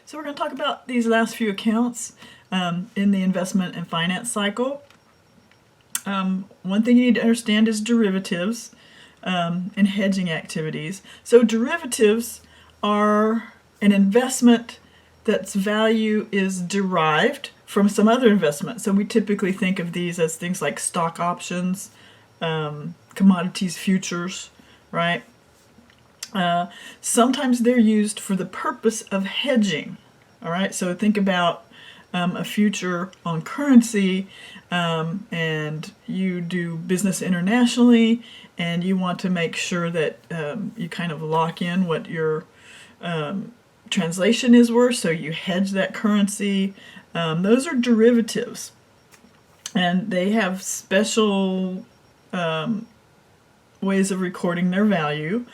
So we're going to talk about these last few accounts in the investment and finance cycle. One thing you need to understand is derivatives and hedging activities. So derivatives are an investment that's value is derived from some other investment. So we typically think of these as things like stock options, commodities futures, right? Sometimes they're used for the purpose of hedging. All right, so think about a future on currency, and you do business internationally, and you want to make sure that you kind of lock in what your translation is worth, so you hedge that currency. Those are derivatives, and they have special ways of recording their value.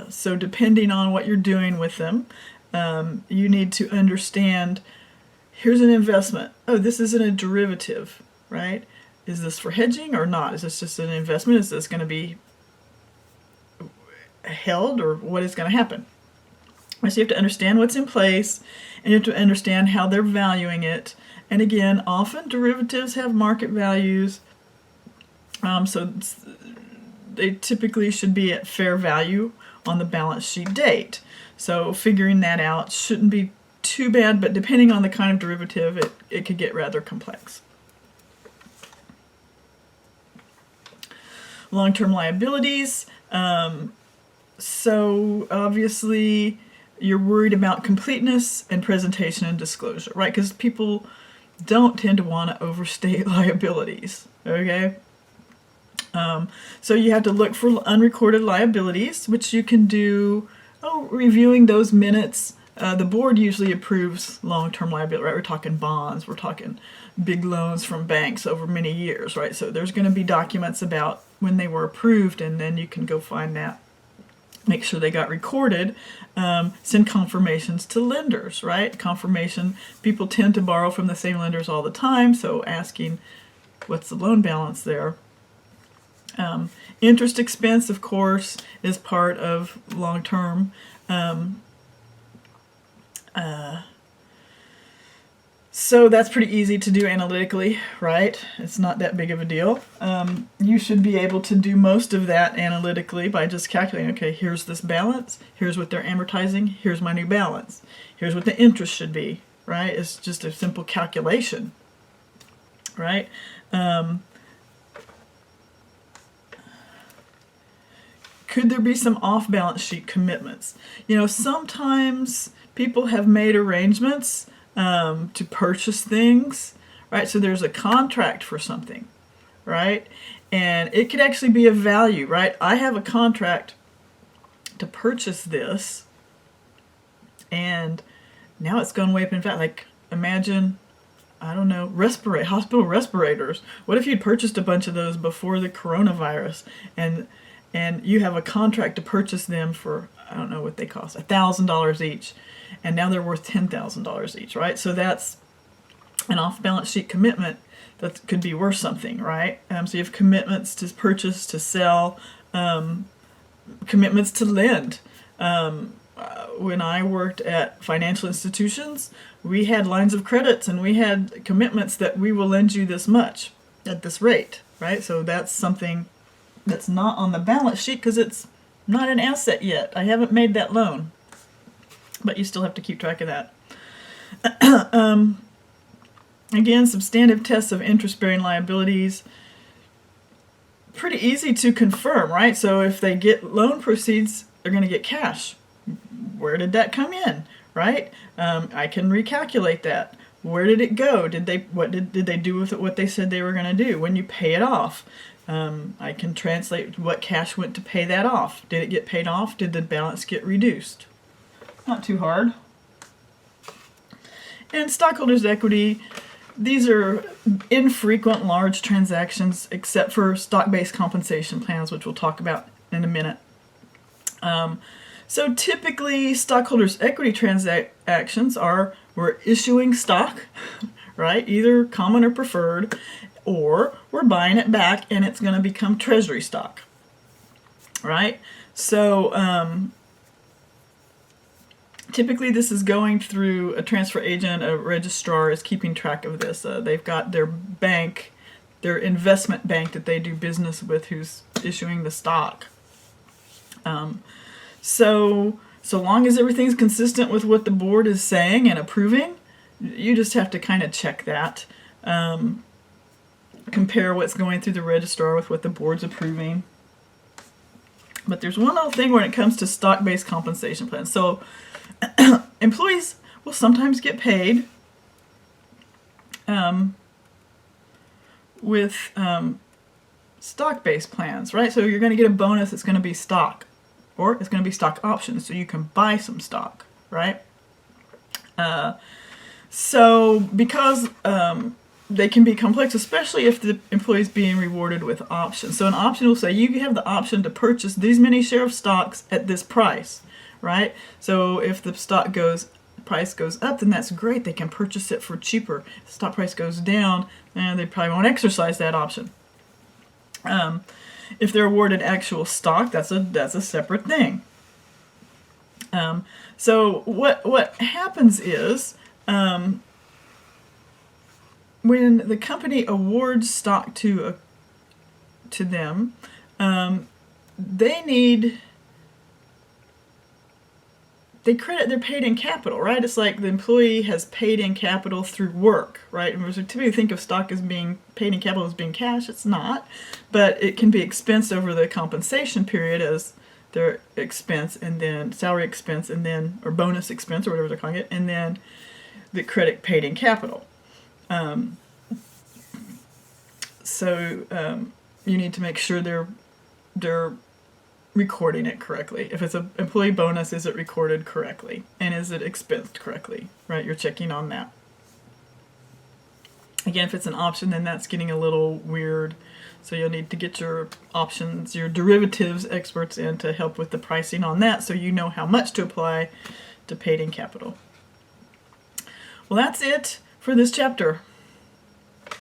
So depending on what you're doing with them, you need to understand, here's an investment. Oh, this isn't a derivative, right? Is this for hedging or not? Is this just an investment? Is this going to be held, or what is going to happen? So you have to understand what's in place, and you have to understand how they're valuing it. And again, often derivatives have market values, so they typically should be at fair value on the balance sheet date. So figuring that out shouldn't be too bad, but depending on the kind of derivative, it could get rather complex. Long-term liabilities. So obviously you're worried about completeness and presentation and disclosure, right? Because people don't tend to want to overstate liabilities, okay? So you have to look for unrecorded liabilities, which you can do reviewing those minutes. The board usually approves long-term liability, right? We're talking bonds, we're talking big loans from banks over many years, right? So there's going to be documents about when they were approved, and then you can go find that. Make sure they got recorded. Send confirmations to lenders, right? Confirmation, people tend to borrow from the same lenders all the time, so asking what's the loan balance there. Interest expense, of course, is part of long-term. So that's pretty easy to do analytically, right? It's not that big of a deal. You should be able to do most of that analytically by just calculating, okay, here's this balance, here's what they're amortizing, here's my new balance, here's what the interest should be, right? It's just a simple calculation, right? Could there be some off-balance sheet commitments? Sometimes people have made arrangements to purchase things, right? So there's a contract for something, right? And it could actually be of value, right? I have a contract to purchase this, and now it's gone way up in value. Like, imagine, I don't know, hospital respirators. What if you'd purchased a bunch of those before the coronavirus, and you have a contract to purchase them for, I don't know what they cost, $1,000 each, and now they're worth $10,000 each, right? So that's an off-balance sheet commitment that could be worth something, right? So you have commitments to purchase, to sell, commitments to lend. When I worked at financial institutions, we had lines of credits, and we had commitments that we will lend you this much at this rate, right? So that's something that's not on the balance sheet because it's not an asset yet. I haven't made that loan, but you still have to keep track of that. Again, substantive tests of interest-bearing liabilities. Pretty easy to confirm, right? So if they get loan proceeds, they're going to get cash. Where did that come in, right? I can recalculate that. Where did it go? Did they do with it what they said they were going to do? When you pay it off, I can translate what cash went to pay that off. Did it get paid off? Did the balance get reduced? Not too hard. And stockholders' equity, these are infrequent large transactions except for stock-based compensation plans, which we'll talk about in a minute. So typically, stockholders' equity transactions we're issuing stock, right? Either common or preferred, or we're buying it back and it's going to become treasury stock, right? So Typically, this is going through a transfer agent. A registrar is keeping track of this. They've got their bank, their investment bank that they do business with, who's issuing the stock. So long as everything's consistent with what the board is saying and approving, you just have to kind of check that. Compare what's going through the registrar with what the board's approving. But there's one little thing when it comes to stock-based compensation plans. So employees will sometimes get paid with stock-based plans, right? So you're going to get a bonus, it's going to be stock, or it's going to be stock options, so you can buy some stock, right? So because they can be complex, especially if the employee is being rewarded with options. So an option will say you have the option to purchase these many share of stocks at this price, right? So if the price goes up, then that's great. They can purchase it for cheaper. If the stock price goes down, they probably won't exercise that option. If they're awarded actual stock, that's a separate thing. So what happens is when the company awards stock to them, they credit their paid in capital, right? It's like the employee has paid in capital through work, right? And we typically think of stock as being paid in capital as being cash. It's not, but it can be expensed over the compensation period as their expense, and then salary expense, and then, or bonus expense, or whatever they're calling it, and then the credit paid in capital. You need to make sure they're recording it correctly. If it's an employee bonus, is it recorded correctly? And is it expensed correctly? Right? You're checking on that. Again, if it's an option, then that's getting a little weird. So you'll need to get your options, your derivatives experts in to help with the pricing on that, so you know how much to apply to paid in capital. Well, that's it for this chapter.